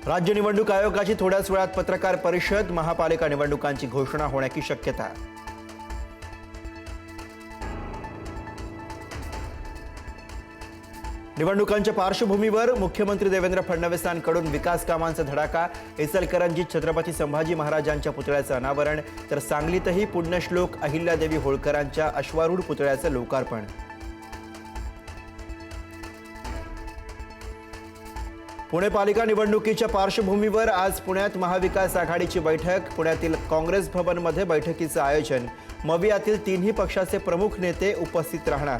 राज्य निवडणूक आयोगाची थोड्याच वेळात पत्रकार परिषद, महापालिका निवडणुकांची घोषणा होण्याची शक्यता। निवडणुकांच्या पार्श्वभूमीवर मुख्यमंत्री देवेंद्र फडणवीसांकडून विकास कामांचा धडाका। इचलकरंजीत छत्रपती संभाजी महाराजांच्या पुतळ्याचं अनावरण, तर सांगलीतही पुण्यश्लोक अहिल्यादेवी होळकरांच्या अश्वारूढ पुतळ्याचं लोकार्पण। पुणे पालिका निवडणुकीच्या पार्श्वभूमीवर आज पुण्यात महाविकास आघाडीची बैठक। पुण्यातील काँग्रेस भवनमध्ये बैठकीचं आयोजन। मवियातील तिन्ही पक्षाचे प्रमुख नेते उपस्थित राहणार।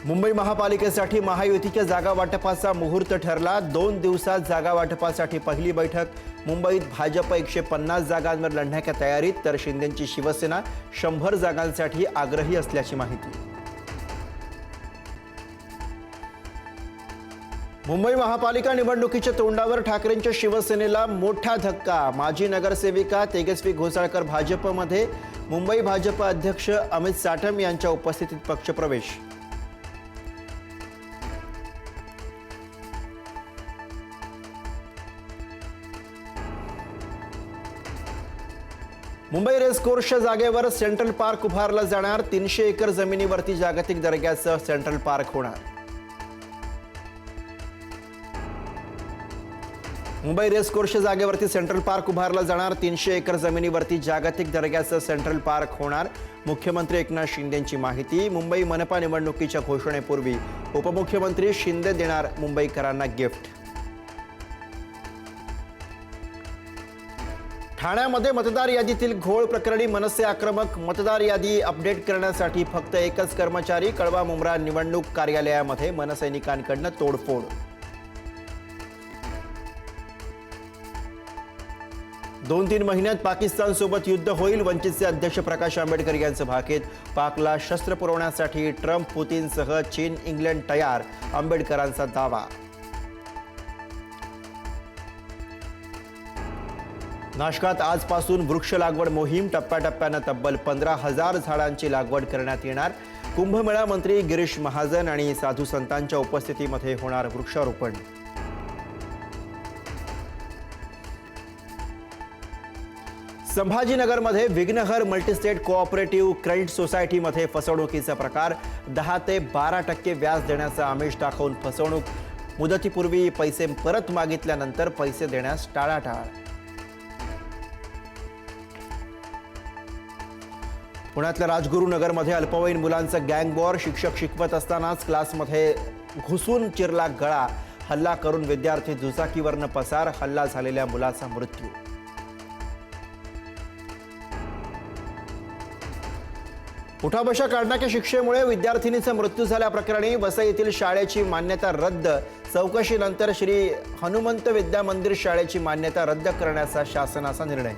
मुंबई महापालिकेसाठी महायुतीच्या जागा वाटपाचा मुहूर्त ठरला। 2 दिवसात जागा वाटपासाठी पहिली बैठक। मुंबईत भाजप 150 जागांवर लढण्याच्या तयारीत, तर शिंदेची शिवसेना 100 जागांसाठी आग्रही असल्याची माहिती। मुंबई महापालिका निवडणुकीच्या तोंडावर ठाकरेंच्या शिवसेनेला मोठा धक्का। माजी नगरसेविका तेजस्वी घोसाळकर भाजपमध्ये, मुंबई भाजप अध्यक्ष अमित साटम यांच्या उपस्थितीत पक्षप्रवेश। मुंबई रेसकोर्सच्या जागेवर सेंट्रल पार्क उभारलं जाणार। 300 एकर जमिनीवरती जागतिक दर्जाचं सेंट्रल पार्क होणार। मुंबई रेसकोर्सच्या जागेवरती सेंट्रल पार्क उभारलं जाणार। 300 एकर जमिनीवरती जागतिक दर्जाचं सेंट्रल पार्क होणार। मुख्यमंत्री एकनाथ शिंदेंची माहिती। मुंबई मनपा निवडणुकीच्या घोषणेपूर्वी उपमुख्यमंत्री शिंदे देणार मुंबईकरांना गिफ्ट। ठाण्यामध्ये मतदार यादीतील घोळ प्रकरणी मनसे आक्रमक। मतदार यादी अपडेट करण्यासाठी फक्त एकच कर्मचारी। कळवा मुंब्रा निवडणूक कार्यालयामध्ये मनसैनिकांकडून तोडफोड। 2-3 महिन्यात पाकिस्तानसोबत युद्ध होईल, वंचितचे अध्यक्ष प्रकाश आंबेडकर यांचं भाकीत। पाकला शस्त्र पुरवण्यासाठी ट्रम्प, पुतीनसह चीन, इंग्लंड तयार, आंबेडकरांचा दावा। नाशकात आजपासून वृक्ष लागवड मोहीम। टप्प्याटप्प्यानं तब्बल 15,000 झाडांची लागवड करण्यात येणार। कुंभमेळा मंत्री गिरीश महाजन आणि साधू संतांच्या उपस्थितीमध्ये होणार वृक्षारोपण। संभाजीनगरमध्ये विघ्नहर मल्टीस्टेट कोऑपरेटिव्ह क्रेडिट सोसायटीमध्ये फसवणुकीचा प्रकार। 10 ते 12% व्याज देण्याचं आमिष दाखवून फसवणूक। मुदतीपूर्वी पैसे परत मागितल्यानंतर पैसे देण्यास टाळाटाळ। पुण्यातल्या राजगुरुनगरमध्ये अल्पवयीन मुलांचं गँग वॉर। शिक्षक शिकवत असतानाच क्लासमध्ये घुसून चिरला गळा। हल्ला करून विद्यार्थी दुचाकीवरनं पसार। हल्ला झालेल्या मुलाचा मृत्यू। उठाबशा काढण्याच्या शिक्षेमुळे विद्यार्थिनीचा मृत्यू झाल्याप्रकरणी वसई येथील शाळेची मान्यता रद्द। चौकशीनंतर श्री हनुमंत विद्या मंदिर शाळेची मान्यता रद्द करण्याचा शासनाचा निर्णय।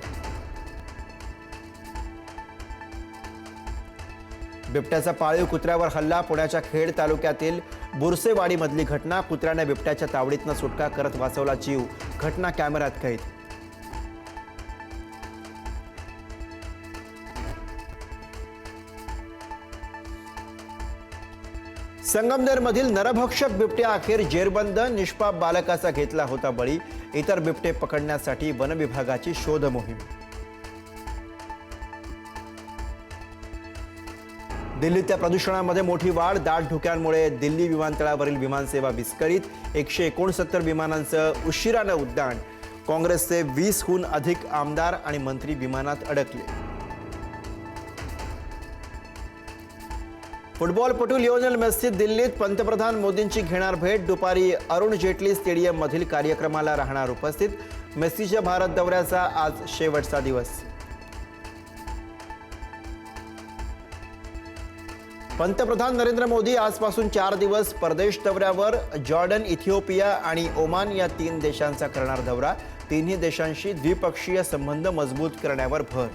बिबट्याचा पाळीव कुत्र्यावर हल्ला। पुण्याच्या खेड तालुक्यातील बुरसेवाडीमधली घटना। कुत्र्याने बिबट्याच्या तावडीतनं सुटका करत वाचवला जीव। घटना कॅमेऱ्यात कैद। संगमनेरमधील नरभक्षक बिबट्या अखेर जेरबंद। निष्पाप बालकाचा घेतला होता बळी। इतर बिबटे पकडण्यासाठी वन विभागाची शोध मोहीम। दिल्लीतल्या प्रदूषणामध्ये मोठी वाढ। दाट धुक्यांमुळे दिल्ली विमानतळावरील विमानसेवा विस्कळीत। 169 विमानांचं उशिरानं उड्डाण। काँग्रेसचे 20हून अधिक आमदार आणि मंत्री विमानात अडकले। फुटबॉलपटू लिओनेल मेस्सी दिल्लीत। पंतप्रधान मोदींची घेणार भेट। दुपारी अरुण जेटली स्टेडियममधील कार्यक्रमाला राहणार उपस्थित। मेस्सीच्या भारत दौऱ्याचा आज शेवटचा दिवस। पंतप्रधान नरेंद्र मोदी आजपासून 4 दिवस परदेश दौऱ्यावर। जॉर्डन, इथिओपिया आणि ओमान या 3 देशांचा करणार दौरा। तिन्ही देशांशी द्विपक्षीय संबंध मजबूत करण्यावर भर।